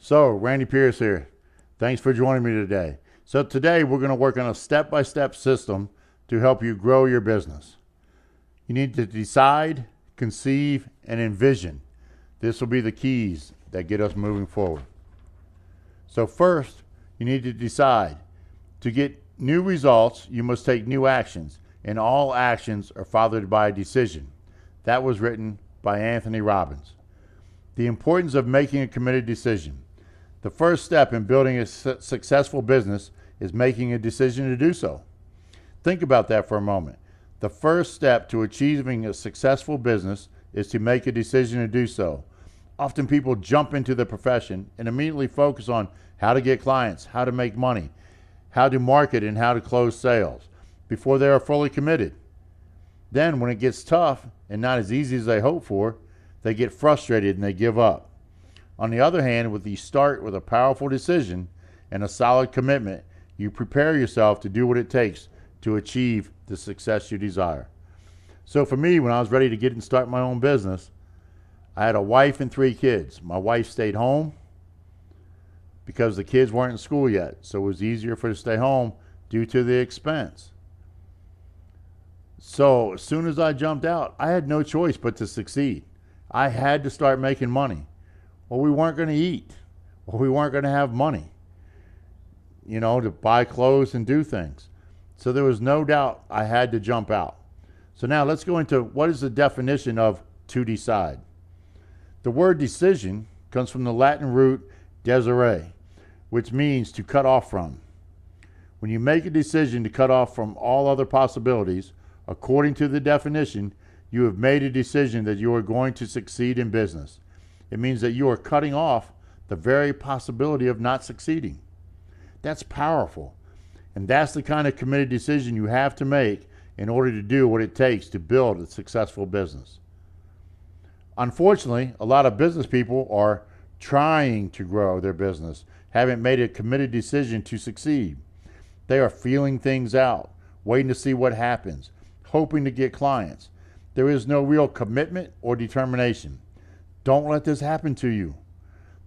So, Randy Pierce here. Thanks for joining me today. So today we're going to work on a step-by-step system to help you grow your business. You need to decide, conceive, and envision. This will be the keys that get us moving forward. So first, you need to decide. To get new results, you must take new actions, and all actions are followed by a decision. That was written by Anthony Robbins. The importance of making a committed decision. The first step in building a successful business is making a decision to do so. Think about that for a moment. The first step to achieving a successful business is to make a decision to do so. Often people jump into the profession and immediately focus on how to get clients, how to make money, how to market, and how to close sales before they are fully committed. Then when it gets tough and not as easy as they hope for, they get frustrated and they give up. On the other hand, with you start with a powerful decision and a solid commitment, you prepare yourself to do what it takes to achieve the success you desire. So for me, when I was ready to get and start my own business, I had a wife and 3 kids. My wife stayed home because the kids weren't in school yet, so it was easier for her to stay home due to the expense. So as soon as I jumped out, I had no choice but to succeed. I had to start making money. Well, we weren't going to eat. Well, we weren't going to have money, to buy clothes and do things. So there was no doubt I had to jump out. So now let's go into what is the definition of to decide. The word decision comes from the Latin root desire, which means to cut off from. When you make a decision to cut off from all other possibilities, according to the definition, you have made a decision that you are going to succeed in business. It means that you are cutting off the very possibility of not succeeding. That's powerful. And that's the kind of committed decision you have to make in order to do what it takes to build a successful business. Unfortunately, a lot of business people are trying to grow their business, haven't made a committed decision to succeed. They are feeling things out, waiting to see what happens, hoping to get clients. There is no real commitment or determination. Don't let this happen to you.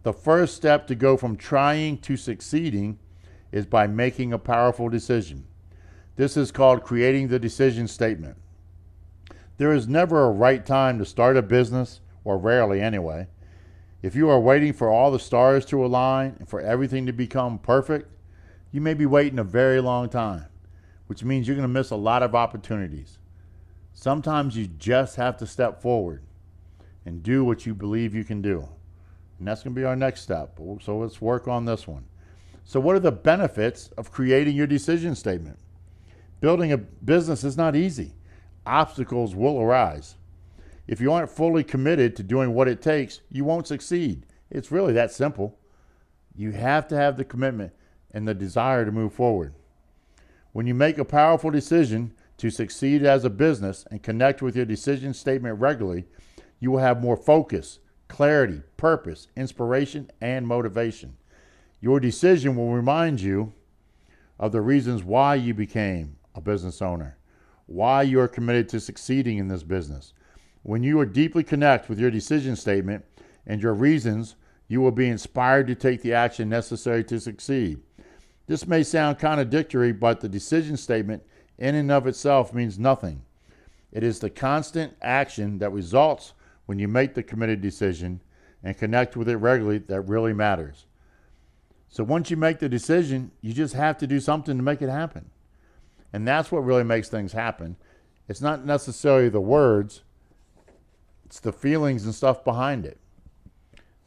The first step to go from trying to succeeding is by making a powerful decision. This is called creating the decision statement. There is never a right time to start a business, or rarely anyway. If you are waiting for all the stars to align and for everything to become perfect, you may be waiting a very long time, which means you're going to miss a lot of opportunities. Sometimes you just have to step forward and do what you believe you can do. And that's going to be our next step. So let's work on this one. So what are the benefits of creating your decision statement? Building a business is not easy. Obstacles will arise. If you aren't fully committed to doing what it takes, you won't succeed. It's really that simple. You have to have the commitment and the desire to move forward. When you make a powerful decision to succeed as a business and connect with your decision statement regularly, you will have more focus, clarity, purpose, inspiration, and motivation. Your decision will remind you of the reasons why you became a business owner, why you are committed to succeeding in this business. When you are deeply connected with your decision statement and your reasons, you will be inspired to take the action necessary to succeed. This may sound contradictory, but the decision statement in and of itself means nothing. It is the constant action that results when you make the committed decision and connect with it regularly that really matters. So once you make the decision, you just have to do something to make it happen. And that's what really makes things happen. It's not necessarily the words, it's the feelings and stuff behind it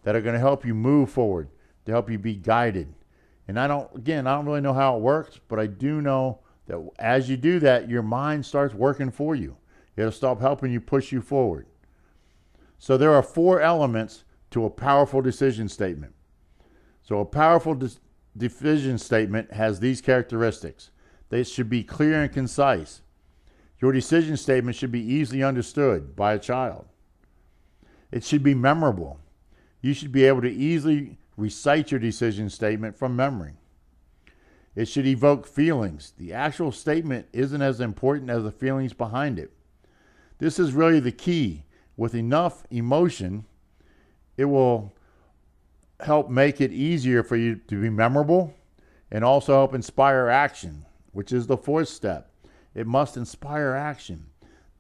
that are going to help you move forward, to help you be guided. And I don't really know how it works, but I do know that as you do that, your mind starts working for you. It'll start helping you push you forward. So there are 4 elements to a powerful decision statement. So a powerful decision statement has these characteristics. They should be clear and concise. Your decision statement should be easily understood by a child. It should be memorable. You should be able to easily recite your decision statement from memory. It should evoke feelings. The actual statement isn't as important as the feelings behind it. This is really the key. With enough emotion, it will help make it easier for you to be memorable and also help inspire action, which is the fourth step. It must inspire action.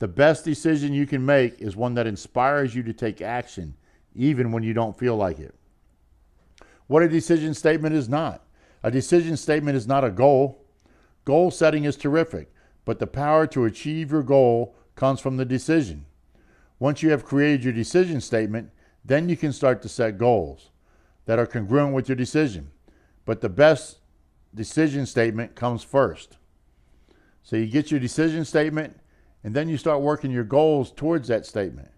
The best decision you can make is one that inspires you to take action, even when you don't feel like it. What a decision statement is not. A decision statement is not a goal. Goal setting is terrific, but the power to achieve your goal comes from the decision. Once you have created your decision statement, then you can start to set goals that are congruent with your decision. But the best decision statement comes first. So you get your decision statement, and then you start working your goals towards that statement.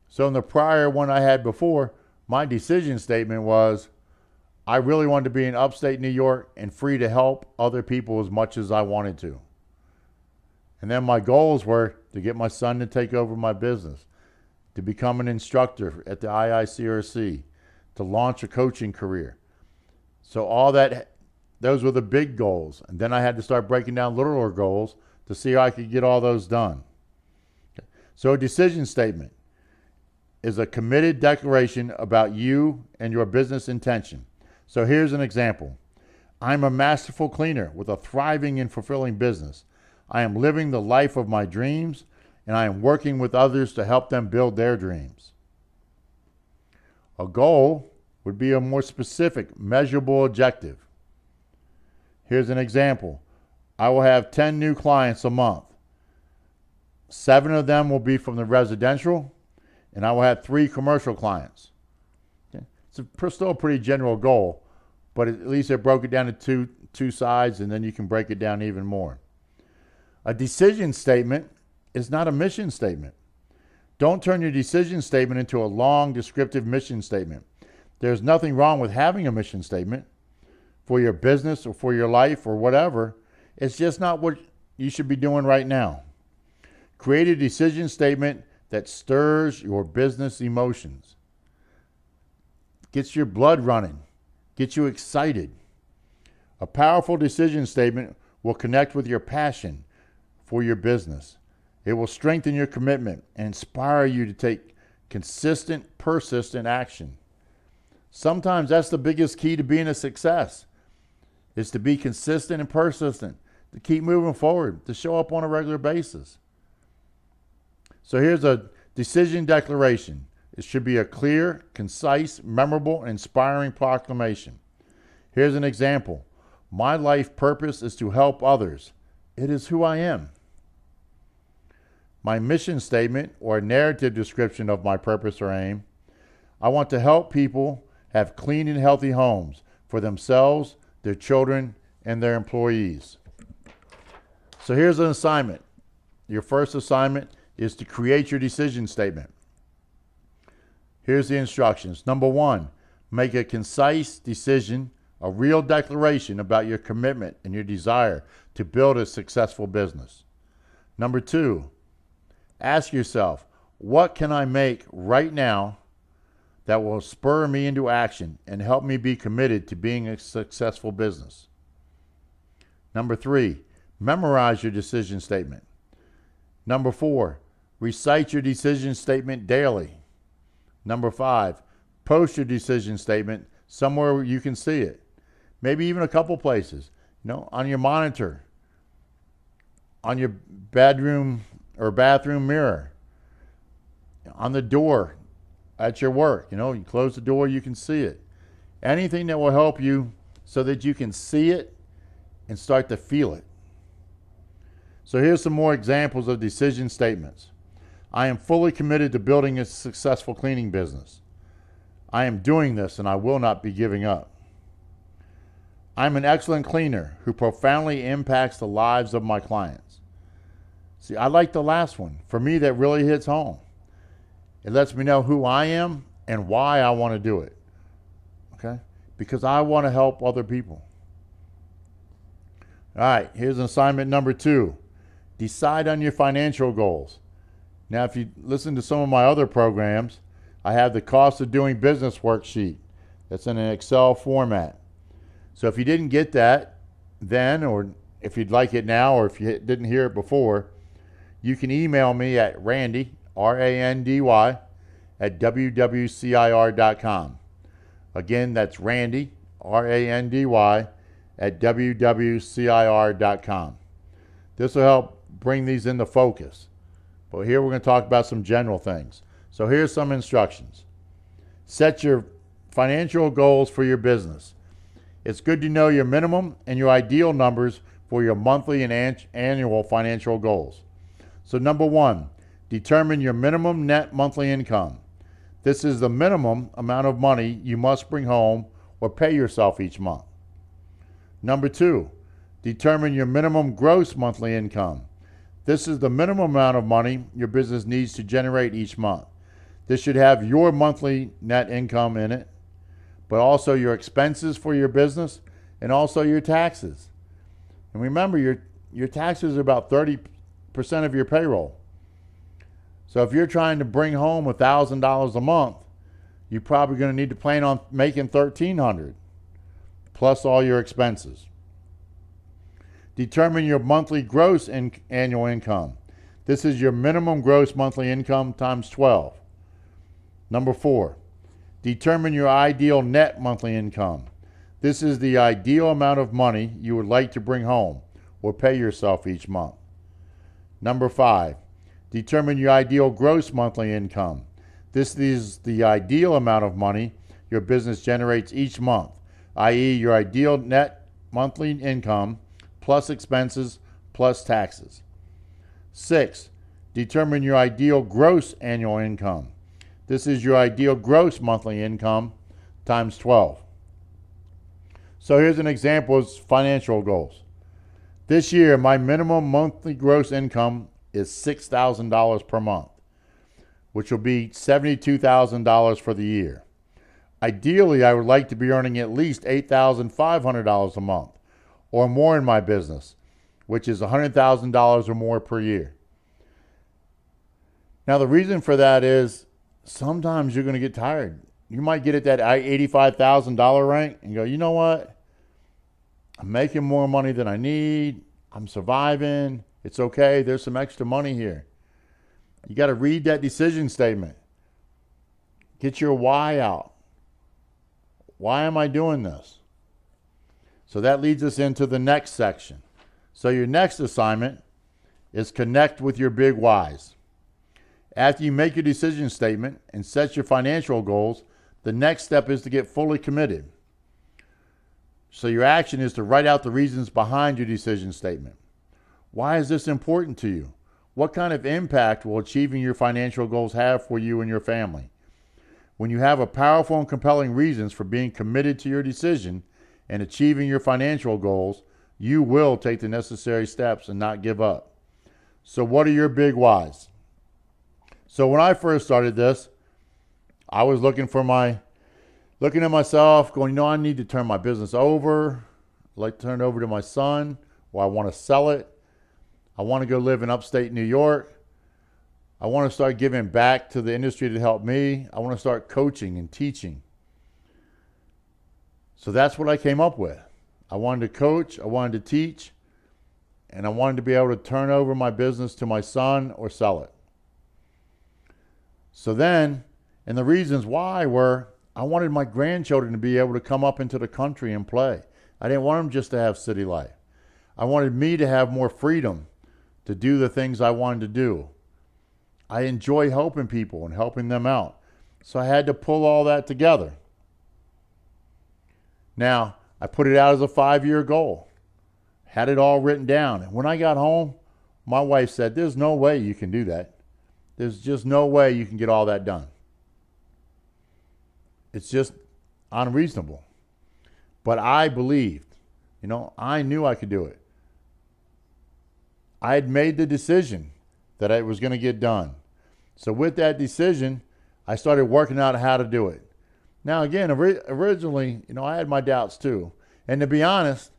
So in the prior one I had before, my decision statement was, I really wanted to be in upstate New York and free to help other people as much as I wanted to. And then my goals were to get my son to take over my business, to become an instructor at the IICRC, to launch a coaching career. So all that, those were the big goals. And then I had to start breaking down littler goals to see how I could get all those done. So a decision statement is a committed declaration about you and your business intention. So here's an example. I'm a masterful cleaner with a thriving and fulfilling business. I am living the life of my dreams, and I am working with others to help them build their dreams. A goal would be a more specific, measurable objective. Here's an example. I will have 10 new clients a month. 7 of them will be from the residential, and I will have 3 commercial clients. Okay? It's still a pretty general goal, but at least I broke it down to two sides, and then you can break it down even more. A decision statement is not a mission statement. Don't turn your decision statement into a long, descriptive mission statement. There's nothing wrong with having a mission statement for your business or for your life or whatever. It's just not what you should be doing right now. Create a decision statement that stirs your business emotions, gets your blood running, gets you excited. A powerful decision statement will connect with your passion for your business. It will strengthen your commitment and inspire you to take consistent, persistent action. Sometimes that's the biggest key to being a success, is to be consistent and persistent, to keep moving forward, to show up on a regular basis. So here's a decision declaration. It should be a clear, concise, memorable, and inspiring proclamation. Here's an example. My life purpose is to help others. It is who I am. My mission statement or narrative description of my purpose or aim. I want to help people have clean and healthy homes for themselves, their children, and their employees. So here's an assignment. Your first assignment is to create your decision statement. Here's the instructions. Number 1, make a concise decision, a real declaration about your commitment and your desire to build a successful business. Number 2, ask yourself, what can I make right now that will spur me into action and help me be committed to being a successful business? Number 3, memorize your decision statement. Number 4, recite your decision statement daily. Number 5, post your decision statement somewhere where you can see it. Maybe even a couple places, on your monitor, on your bedroom or bathroom mirror, on the door at your work. You close the door, you can see it. Anything that will help you so that you can see it and start to feel it. So here's some more examples of decision statements. I am fully committed to building a successful cleaning business. I am doing this and I will not be giving up. I'm an excellent cleaner who profoundly impacts the lives of my clients. See, I like the last one. For me, that really hits home. It lets me know who I am and why I want to do it. Okay? Because I want to help other people. All right, here's assignment number 2. Decide on your financial goals. Now, if you listen to some of my other programs, I have the cost of doing business worksheet that's in an Excel format. So if you didn't get that then, or if you'd like it now, or if you didn't hear it before, you can email me at Randy, R-A-N-D-Y, at wwcir.com. Again, that's Randy, Randy, at wwcir.com. This will help bring these into focus. But here we're going to talk about some general things. So here's some instructions. Set your financial goals for your business. It's good to know your minimum and your ideal numbers for your monthly and annual financial goals. So number 1, determine your minimum net monthly income. This is the minimum amount of money you must bring home or pay yourself each month. Number 2, determine your minimum gross monthly income. This is the minimum amount of money your business needs to generate each month. This should have your monthly net income in it, but also your expenses for your business and also your taxes. And remember, your taxes are about 30% of your payroll. So if you're trying to bring home $1,000 a month, you're probably going to need to plan on making $1,300 plus all your expenses. Determine your monthly gross annual income. This is your minimum gross monthly income times 12. Number 4, determine your ideal net monthly income. This is the ideal amount of money you would like to bring home or pay yourself each month. Number 5, determine your ideal gross monthly income. This is the ideal amount of money your business generates each month, i.e. your ideal net monthly income plus expenses plus taxes. 6, determine your ideal gross annual income. This is your ideal gross monthly income times 12. So here's an example of financial goals. This year, my minimum monthly gross income is $6,000 per month, which will be $72,000 for the year. Ideally, I would like to be earning at least $8,500 a month or more in my business, which is $100,000 or more per year. Now, the reason for that is sometimes you're going to get tired. You might get at that $85,000 rank and go, you know what? I'm making more money than I need. I'm surviving. It's okay. There's some extra money here. You got to read that decision statement. Get your why out. Why am I doing this? So that leads us into the next section. So your next assignment is connect with your big whys. After you make your decision statement and set your financial goals, the next step is to get fully committed. So your action is to write out the reasons behind your decision statement. Why is this important to you? What kind of impact will achieving your financial goals have for you and your family? When you have a powerful and compelling reasons for being committed to your decision and achieving your financial goals, you will take the necessary steps and not give up. So what are your big whys? So when I first started this, I was looking at myself going, I need to turn my business over. I'd like to turn it over to my son, or I want to sell it. I want to go live in upstate New York. I want to start giving back to the industry to help me. I want to start coaching and teaching. So that's what I came up with. I wanted to coach, I wanted to teach, and I wanted to be able to turn over my business to my son or sell it. So then, and the reasons why were, I wanted my grandchildren to be able to come up into the country and play. I didn't want them just to have city life. I wanted me to have more freedom to do the things I wanted to do. I enjoy helping people and helping them out. So I had to pull all that together. Now, I put it out as a 5-year goal. Had it all written down. And when I got home, my wife said, there's no way you can do that. There's just no way you can get all that done. It's just unreasonable. But I believed, I knew I could do it. I had made the decision that it was going to get done. So with that decision, I started working out how to do it. Now again, originally, I had my doubts too. And to be honest,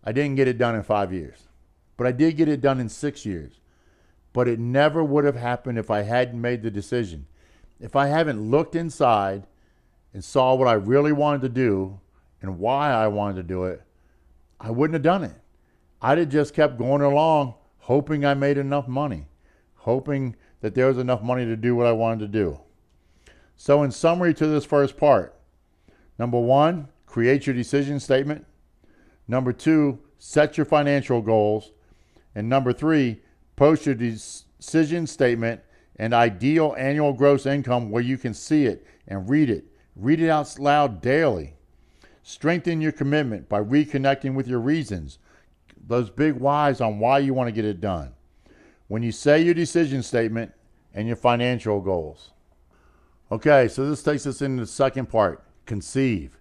I didn't get it done in 5 years. But I did get it done in 6 years. But it never would have happened if I hadn't made the decision. If I haven't looked inside and saw what I really wanted to do and why I wanted to do it, I wouldn't have done it. I'd have just kept going along, hoping I made enough money, hoping that there was enough money to do what I wanted to do. So in summary to this first part, Number 1, create your decision statement. Number 2, set your financial goals. And number 3, post your decision statement and ideal annual gross income where you can see it and read it. Read it out loud daily. Strengthen your commitment by reconnecting with your reasons, those big whys on why you want to get it done. When you say your decision statement and your financial goals. Okay, so this takes us into the second part, conceive.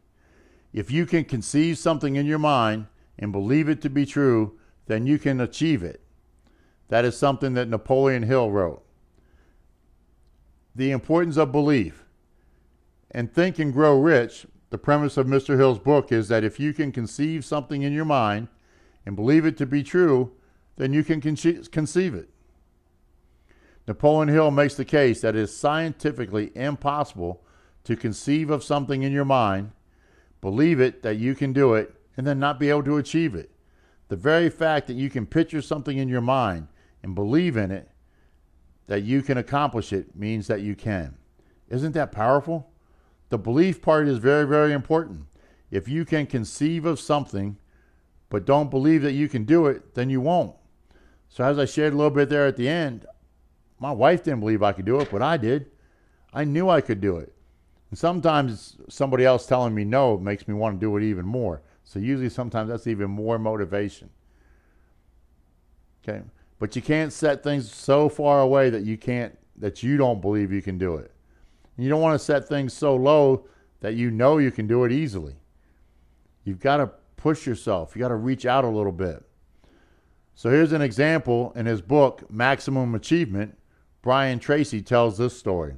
If you can conceive something in your mind and believe it to be true, then you can achieve it. That is something that Napoleon Hill wrote. The importance of belief. And Think and Grow Rich, the premise of Mr. Hill's book is that if you can conceive something in your mind and believe it to be true, then you can conceive it. Napoleon Hill makes the case that it is scientifically impossible to conceive of something in your mind, believe it that you can do it, and then not be able to achieve it. The very fact that you can picture something in your mind and believe in it, that you can accomplish it, means that you can. Isn't that powerful? The belief part is very, very important. If you can conceive of something, but don't believe that you can do it, then you won't. So as I shared a little bit there at the end, my wife didn't believe I could do it, but I did. I knew I could do it. And sometimes somebody else telling me no makes me want to do it even more. So usually sometimes that's even more motivation. Okay. But you can't set things so far away that you don't believe you can do it. And you don't want to set things so low that you know you can do it easily. You've got to push yourself. You got to reach out a little bit. So here's an example in his book, Maximum Achievement. Brian Tracy tells this story.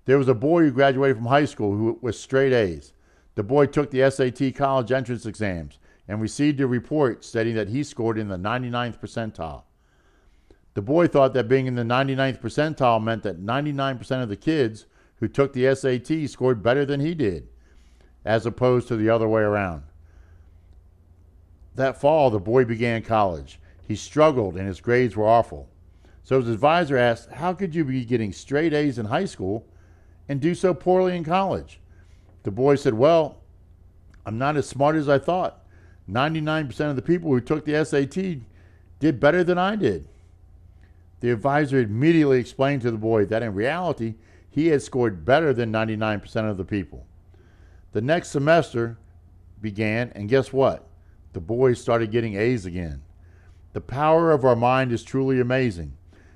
There was a boy who graduated from high school who was straight A's. The boy took the SAT college entrance exams and received a report stating that he scored in the 99th percentile. The boy thought that being in the 99th percentile meant that 99% of the kids who took the SAT scored better than he did, as opposed to the other way around. That fall, the boy began college. He struggled and his grades were awful. So his advisor asked, how could you be getting straight A's in high school and do so poorly in college? The boy said, well, I'm not as smart as I thought. 99% of the people who took the SAT did better than I did. The advisor immediately explained to the boy that in reality, he had scored better than 99% of the people. The next semester began, and guess what? The boy started getting A's again. The power of our mind is truly amazing.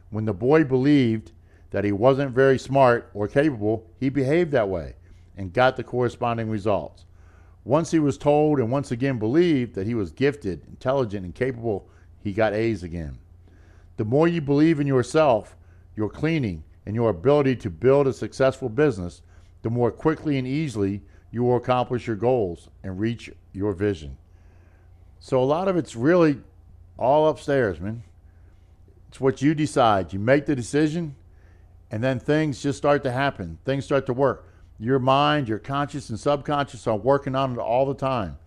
When the boy believed that he wasn't very smart or capable, he behaved that way and got the corresponding results. Once he was told and once again believed that he was gifted, intelligent, and capable, he got A's again. The more you believe in yourself, your cleaning, and your ability to build a successful business, the more quickly and easily you will accomplish your goals and reach your vision. So a lot of it's really all upstairs, man. It's what you decide. You make the decision, and then things just start to happen. Things start to work. Your mind, your conscious and subconscious are working on it all the time,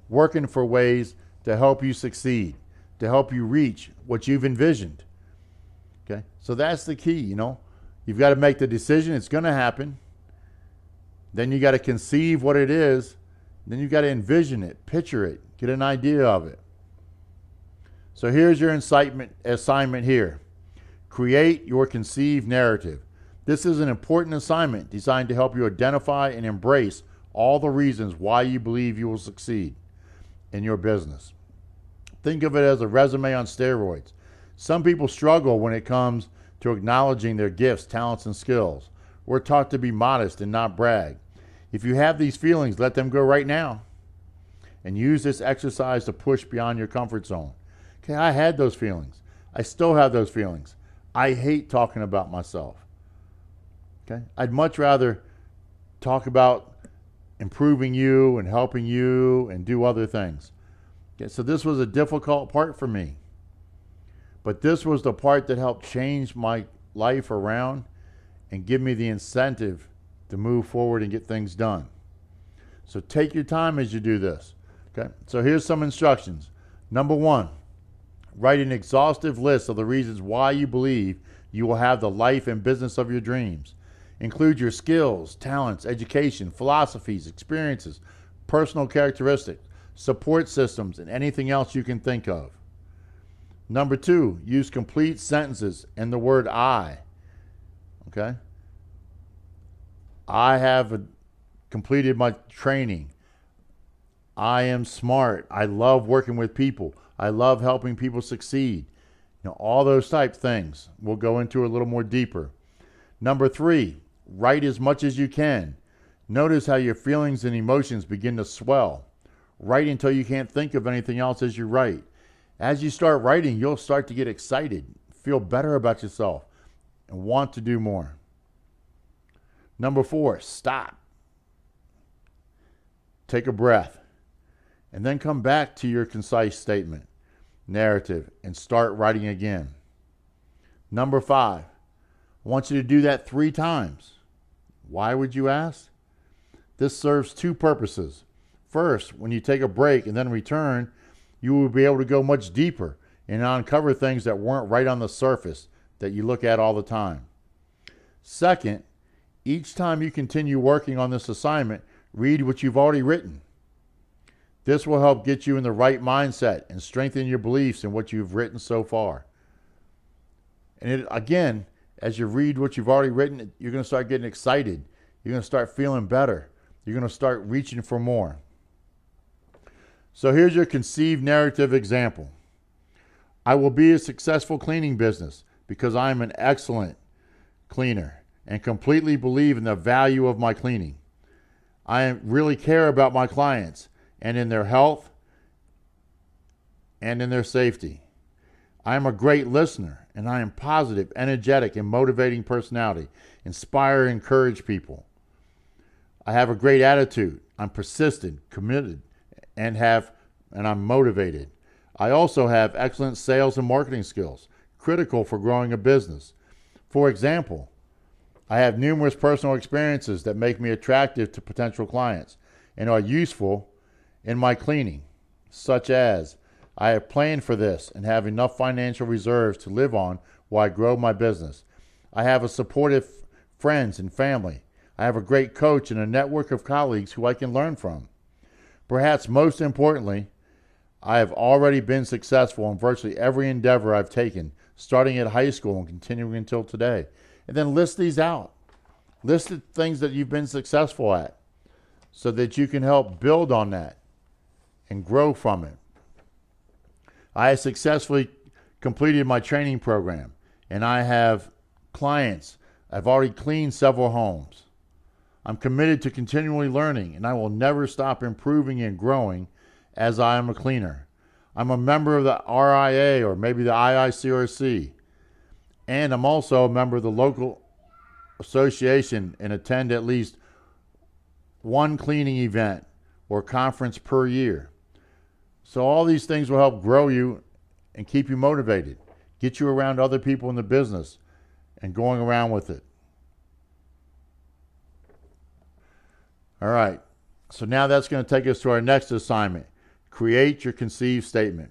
working for ways to help you succeed, to help you reach what you've envisioned. Okay? So that's the key, you know. You've got to make the decision. It's going to happen. Then you got to conceive what it is. Then you got to envision it, picture it, get an idea of it. So here's your assignment here. Create your conceived narrative. This is an important assignment designed to help you identify and embrace all the reasons why you believe you will succeed in your business. Think of it as a resume on steroids. Some people struggle when it comes to acknowledging their gifts, talents, and skills. We're taught to be modest and not brag. If you have these feelings, let them go right now. And use this exercise to push beyond your comfort zone. Okay, I had those feelings. I still have those feelings. I hate talking about myself. Okay, I'd much rather talk about improving you and helping you and do other things. Okay, so this was a difficult part for me. But this was the part that helped change my life around and give me the incentive to move forward and get things done. So take your time as you do this. Okay, so here's some instructions. Number 1, write an exhaustive list of the reasons why you believe you will have the life and business of your dreams. Include your skills, talents, education, philosophies, experiences, personal characteristics, support systems, and anything else you can think of. Number 2, use complete sentences and the word I. Okay? I have completed my training. I am smart. I love working with people. I love helping people succeed. All those type things we'll go into a little more deeper. Number 3, write as much as you can. Notice how your feelings and emotions begin to swell. Write until you can't think of anything else as you write. As you start writing, you'll start to get excited, feel better about yourself, and want to do more. Number 4, stop. Take a breath, and then come back to your concise statement, narrative, and start writing again. Number 5, I want you to do that 3 times. Why would you ask? This serves 2 purposes. First, when you take a break and then return, you will be able to go much deeper and uncover things that weren't right on the surface that you look at all the time. Second, each time you continue working on this assignment, read what you've already written. This will help get you in the right mindset and strengthen your beliefs in what you've written so far. And again, as you read what you've already written, you're going to start getting excited. You're going to start feeling better. You're going to start reaching for more. So here's your conceived narrative example. I will be a successful cleaning business because I am an excellent cleaner and completely believe in the value of my cleaning. I really care about my clients and in their health and in their safety. I am a great listener, and I am positive, energetic, and motivating personality. Inspire and encourage people. I have a great attitude. I'm persistent, committed, and I'm motivated. I also have excellent sales and marketing skills, critical for growing a business. For example, I have numerous personal experiences that make me attractive to potential clients and are useful in my cleaning, such as I have planned for this and have enough financial reserves to live on while I grow my business. I have a supportive friends and family. I have a great coach and a network of colleagues who I can learn from. Perhaps most importantly, I have already been successful in virtually every endeavor I've taken, starting at high school and continuing until today. And then list these out. List the things that you've been successful at so that you can help build on that and grow from it. I have successfully completed my training program, and I have clients. I've already cleaned several homes. I'm committed to continually learning, and I will never stop improving and growing as I am a cleaner. I'm a member of the RIA or maybe the IICRC, and I'm also a member of the local association and attend at least one cleaning event or conference per year. So all these things will help grow you and keep you motivated, get you around other people in the business and going around with it. All right, so now that's going to take us to our next assignment. Create your conceived statement.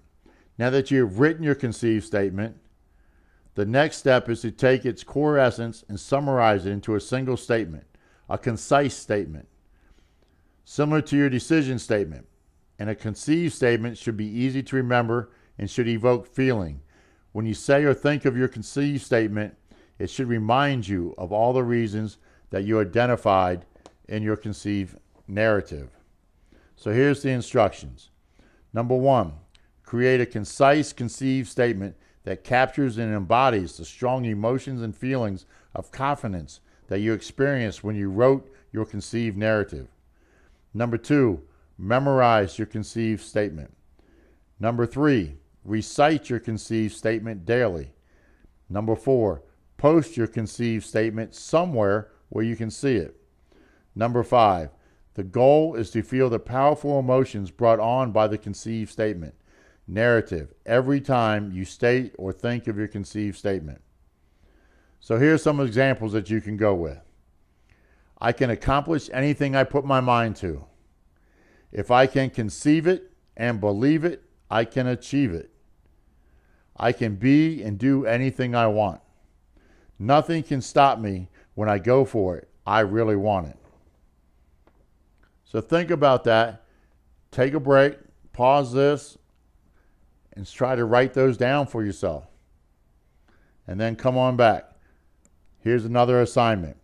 Now that you've written your conceived statement, the next step is to take its core essence and summarize it into a single statement, a concise statement, similar to your decision statement. And a conceived statement should be easy to remember and should evoke feeling. When you say or think of your conceived statement, it should remind you of all the reasons that you identified in your conceived narrative. So here's the instructions. Number 1, create a concise conceived statement that captures and embodies the strong emotions and feelings of confidence that you experienced when you wrote your conceived narrative. Number 2, memorize your conceived statement. Number 3, recite your conceived statement daily. Number 4, post your conceived statement somewhere where you can see it. Number 5, the goal is to feel the powerful emotions brought on by the conceived statement, narrative, every time you state or think of your conceived statement. So here's some examples that you can go with. I can accomplish anything I put my mind to. If I can conceive it and believe it, I can achieve it. I can be and do anything I want. Nothing can stop me When I go for it, I really want it. So think about that. Take a break, pause this, and try to write those down for yourself. And then come on back. Here's another assignment.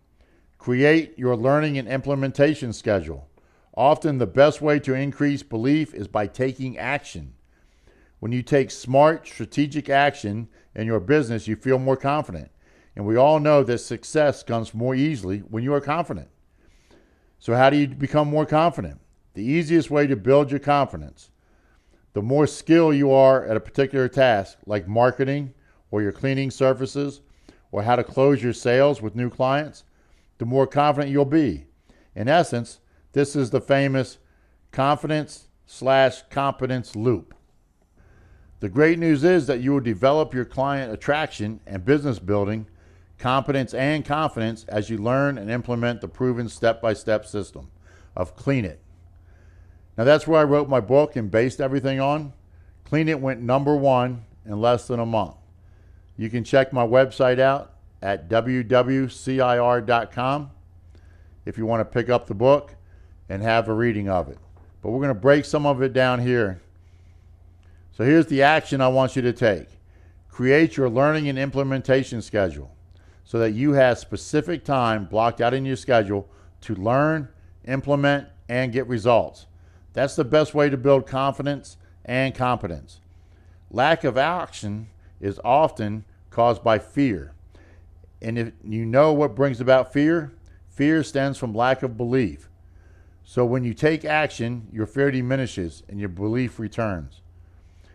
Create your learning and implementation schedule. Often the best way to increase belief is by taking action. When you take smart, strategic action in your business, you feel more confident. And we all know that success comes more easily when you are confident. So how do you become more confident? The easiest way to build your confidence. The more skilled you are at a particular task, like marketing or your cleaning services, or how to close your sales with new clients, the more confident you'll be. In essence, this is the famous confidence/competence loop. The great news is that you will develop your client attraction and business building competence and confidence as you learn and implement the proven step-by-step system of Clean It. Now that's where I wrote my book and based everything on. Clean It went #1 in less than a month. You can check my website out at www.cir.com if you want to pick up the book and have a reading of it. But we're going to break some of it down here. So here's the action I want you to take. Create your learning and implementation schedule so that you have specific time blocked out in your schedule to learn, implement, and get results. That's the best way to build confidence and competence. Lack of action is often caused by fear. And if you know what brings about fear, fear stems from lack of belief. So when you take action, your fear diminishes and your belief returns.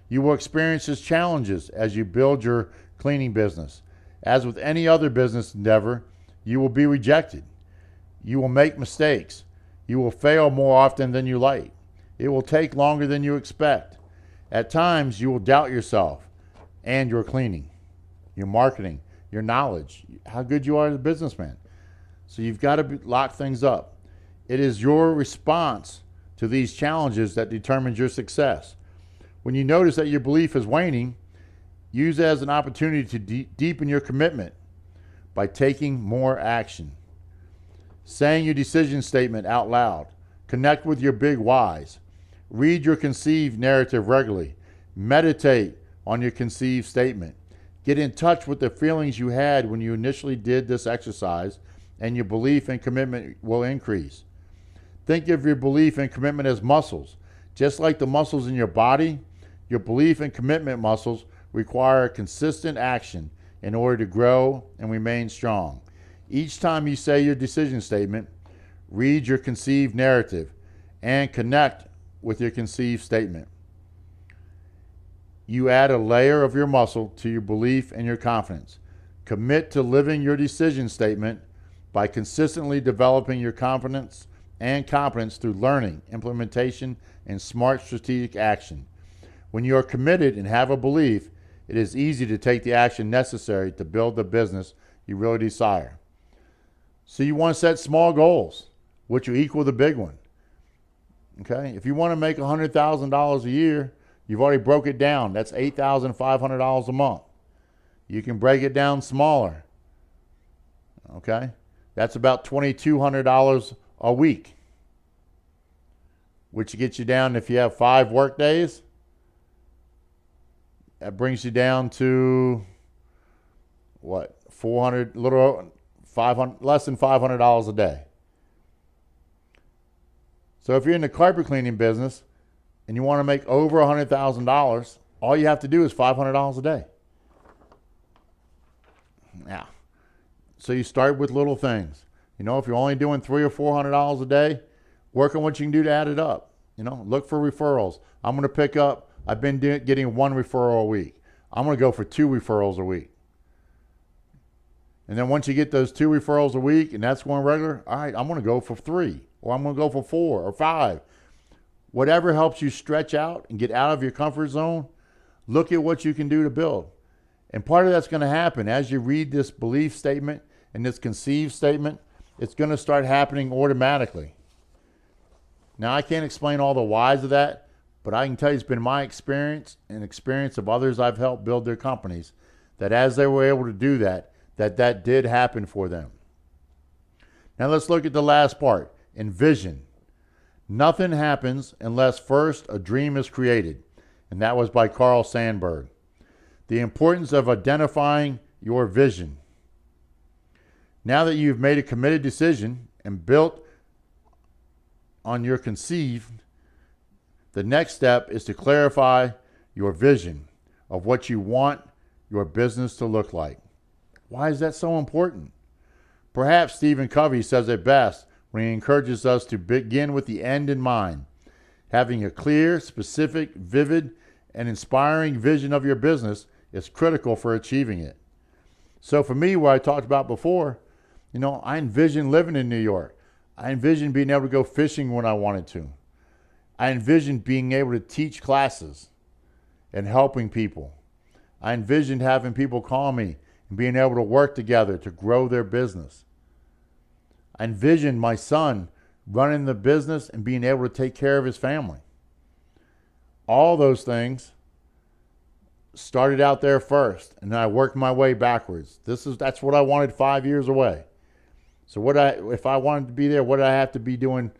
You will experience challenges as you build your cleaning business. As with any other business endeavor, you will be rejected. You will make mistakes. You will fail more often than you like. It will take longer than you expect. At times, you will doubt yourself and your cleaning, your marketing, your knowledge, how good you are as a businessman. So you've got to lock things up. It is your response to these challenges that determines your success. When you notice that your belief is waning, use it as an opportunity to deepen your commitment by taking more action. Saying your decision statement out loud. Connect with your big whys. Read your conceived narrative regularly. Meditate on your conceived statement. Get in touch with the feelings you had when you initially did this exercise, and your belief and commitment will increase. Think of your belief and commitment as muscles. Just like the muscles in your body, your belief and commitment muscles require consistent action in order to grow and remain strong. Each time you say your decision statement, read your conceived narrative and connect with your conceived statement. You add a layer of your muscle to your belief and your confidence. Commit to living your decision statement by consistently developing your confidence and competence through learning, implementation, and smart strategic action. When you are committed and have a belief, it is easy to take the action necessary to build the business you really desire. So you want to set small goals, which will equal the big one. Okay? If you want to make $100,000 a year, you've already broke it down. That's $8,500 a month. You can break it down smaller. Okay? That's about $2,200 a week, which gets you down, if you have 5 work days, that brings you down to what, 400, little 500, less than $500 a day. So if you're in the carpet cleaning business and you want to make over $100,000, all you have to do is $500 a day. Now, so you start with little things. You know, if you're only doing $300 or $400 a day, work on what you can do to add it up. You know, look for referrals. I'm going to pick up, I've been getting 1 referral a week. I'm going to go for 2 referrals a week. And then once you get those 2 referrals a week and that's going regular, all right, I'm going to go for 3, or I'm going to go for 4 or 5. Whatever helps you stretch out and get out of your comfort zone, look at what you can do to build. And part of that's going to happen as you read this belief statement and this conceived statement. It's going to start happening automatically. Now, I can't explain all the whys of that, but I can tell you it's been my experience and experience of others I've helped build their companies, that as they were able to do that, that did happen for them. Now let's look at the last part, envision. Nothing happens unless first a dream is created. And that was by Carl Sandburg. The importance of identifying your vision. Now that you've made a committed decision and built on your conceive, the next step is to clarify your vision of what you want your business to look like. Why is that so important? Perhaps Stephen Covey says it best when he encourages us to begin with the end in mind. Having a clear, specific, vivid, and inspiring vision of your business is critical for achieving it. So for me, what I talked about before, I envisioned living in New York. I envisioned being able to go fishing when I wanted to. I envisioned being able to teach classes and helping people. I envisioned having people call me and being able to work together to grow their business. I envisioned my son running the business and being able to take care of his family. All those things started out there first, and then I worked my way backwards. That's what I wanted 5 years away. So if I wanted to be there, what did I have to be doing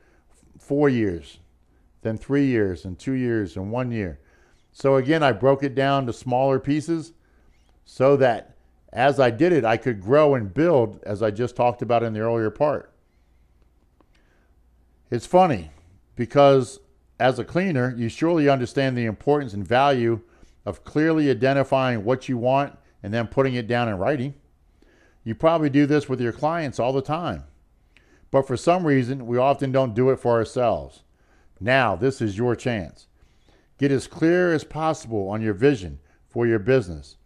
4 years, then 3 years, and 2 years, and 1 year? So again, I broke it down to smaller pieces so that as I did it, I could grow and build, as I just talked about in the earlier part. It's funny because as a cleaner, you surely understand the importance and value of clearly identifying what you want and then putting it down in writing. You probably do this with your clients all the time. But for some reason, we often don't do it for ourselves. Now, this is your chance. Get as clear as possible on your vision for your business.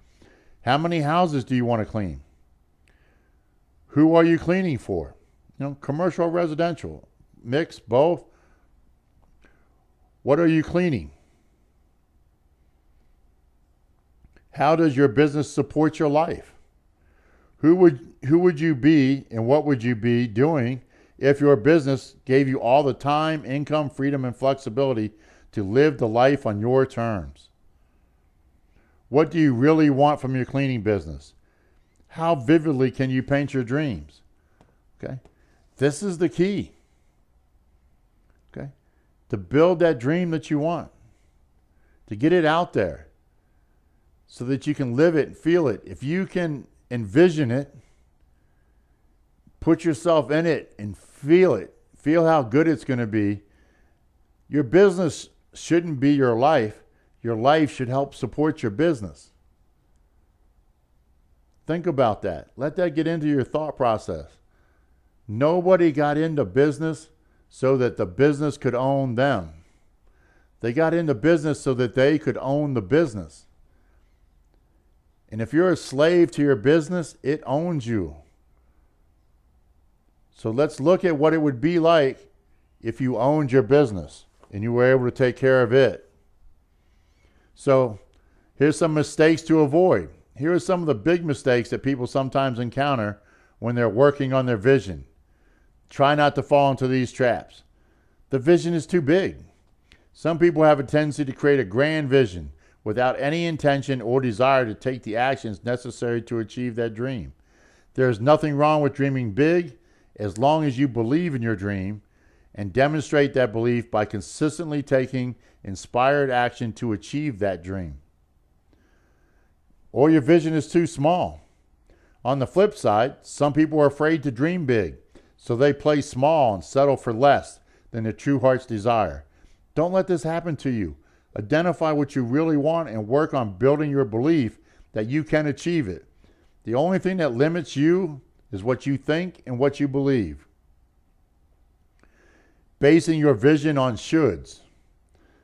How many houses do you want to clean? Who are you cleaning for? Commercial or residential? Mix, both? What are you cleaning? How does your business support your life? Who would you be and what would you be doing if your business gave you all the time, income, freedom, and flexibility to live the life on your terms? What do you really want from your cleaning business? How vividly can you paint your dreams? Okay? This is the key. Okay? To build that dream that you want. To get it out there so that you can live it and feel it. If you can envision it, put yourself in it and feel it. Feel how good it's going to be. Your business shouldn't be your life. Your life should help support your business. Think about that. Let that get into your thought process. Nobody got into business so that the business could own them. They got into business so that they could own the business. And if you're a slave to your business, it owns you. So let's look at what it would be like if you owned your business and you were able to take care of it. So here's some mistakes to avoid. Here are some of the big mistakes that people sometimes encounter when they're working on their vision. Try not to fall into these traps. The vision is too big. Some people have a tendency to create a grand vision without any intention or desire to take the actions necessary to achieve that dream. There is nothing wrong with dreaming big as long as you believe in your dream and demonstrate that belief by consistently taking inspired action to achieve that dream. Or your vision is too small. On the flip side, some people are afraid to dream big, so they play small and settle for less than their true heart's desire. Don't let this happen to you. Identify what you really want and work on building your belief that you can achieve it. The only thing that limits you is what you think and what you believe. Basing your vision on shoulds.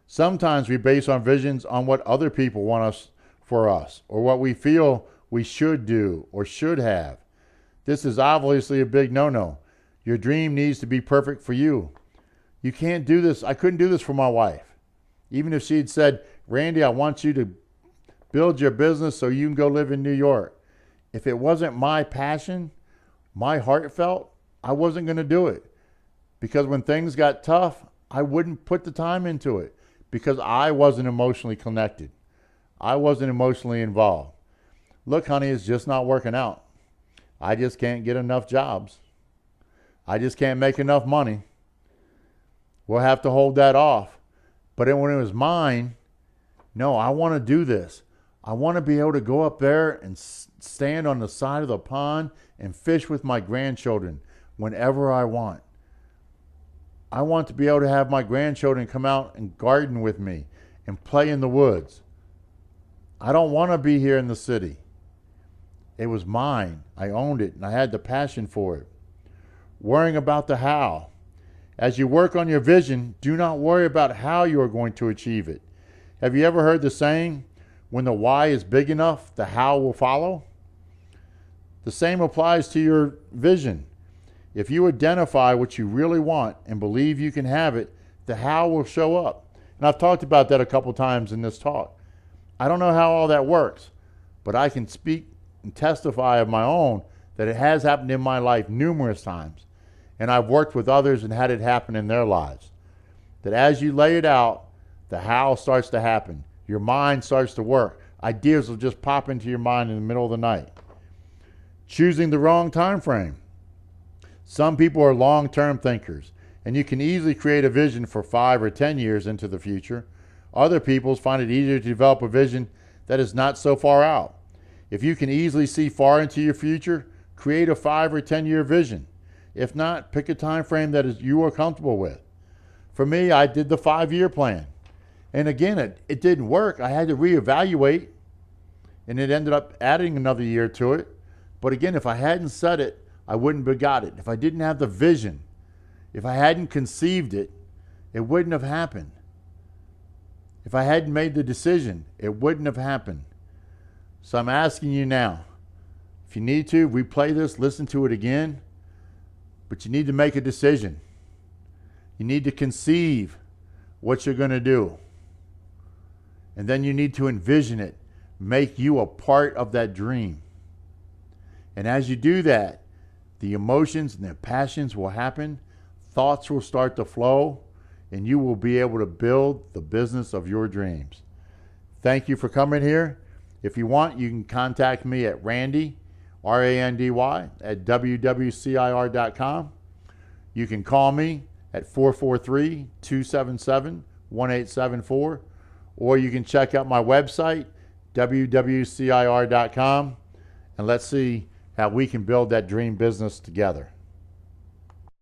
Sometimes we base our visions on what other people want us for us, or what we feel we should do or should have. This is obviously a big no-no. Your dream needs to be perfect for you. You can't do this. I couldn't do this for my wife. Even if she had said, Randy, I want you to build your business so you can go live in New York. If it wasn't my passion, my heartfelt, I wasn't going to do it. Because when things got tough, I wouldn't put the time into it because I wasn't emotionally connected. I wasn't emotionally involved. Look, honey, it's just not working out. I just can't get enough jobs. I just can't make enough money. We'll have to hold that off. But then when it was mine, no, I want to do this. I want to be able to go up there and stand on the side of the pond and fish with my grandchildren whenever I want. I want to be able to have my grandchildren come out and garden with me and play in the woods. I don't want to be here in the city. It was mine. I owned it and I had the passion for it. Worrying about the how. As you work on your vision, do not worry about how you are going to achieve it. Have you ever heard the saying, when the why is big enough, the how will follow? The same applies to your vision. If you identify what you really want and believe you can have it, the how will show up. And I've talked about that a couple times in this talk. I don't know how all that works, but I can speak and testify of my own that it has happened in my life numerous times. And I've worked with others and had it happen in their lives. That as you lay it out, the how starts to happen. Your mind starts to work. Ideas will just pop into your mind in the middle of the night. Choosing the wrong time frame. Some people are long-term thinkers, and you can easily create a vision for 5 or 10 years into the future. Other people find it easier to develop a vision that is not so far out. If you can easily see far into your future, create a 5 or 10-year vision. If not, pick a time frame that you are comfortable with. For me, I did the 5-year plan. And again, it didn't work. I had to reevaluate, and it ended up adding another year to it. But again, if I hadn't said it, I wouldn't have got it. If I didn't have the vision, if I hadn't conceived it, it wouldn't have happened. If I hadn't made the decision, it wouldn't have happened. So I'm asking you now, if you need to, replay this, listen to it again, but you need to make a decision. You need to conceive what you're going to do. And then you need to envision it, make you a part of that dream. And as you do that, the emotions and the passions will happen, thoughts will start to flow, and you will be able to build the business of your dreams. Thank you for coming here. If you want, you can contact me at Randy, R-A-N-D-Y, at wwcir.com. You can call me at 443-277-1874, or you can check out my website, wwcir.com, and let's see how we can build that dream business together.